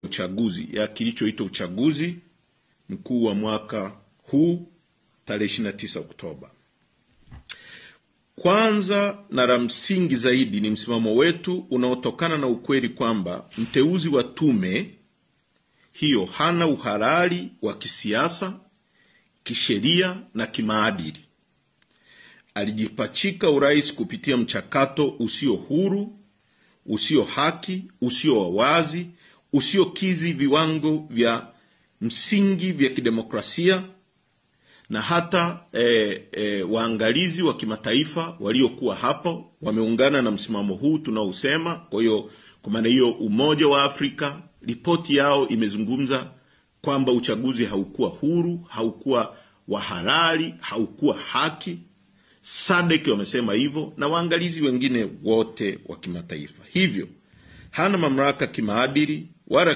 uchaguzi ya kilichoitwa uchaguzi mkuu wa mwaka huu tarehe 29 Oktoba. Kwanza na la msingi zaidi ni msimamo wetu unaotokana na ukweli kwamba mteuzi wa tume hiyo hana uhalali wa kisiasa, kisheria na kimaadili. Alijipachika urais kupitia mchakato usio huru, usio haki, usio wazi, usiokizi viwango vya msingi vya kidemokrasia, na hata waangalizi wa kimataifa waliokuwa hapo wameungana na msimamo huu tunaousema. Kwa hiyo kwa maana hiyo Umoja wa Afrika ripoti yao imezungumza kwamba uchaguzi haukuwa huru, haukuwa wa halali, haukuwa haki. SADC wamesema hivyo na waangalizi wengine wote wa kimataifa. Hivyo hana mamlaka kimaadili wala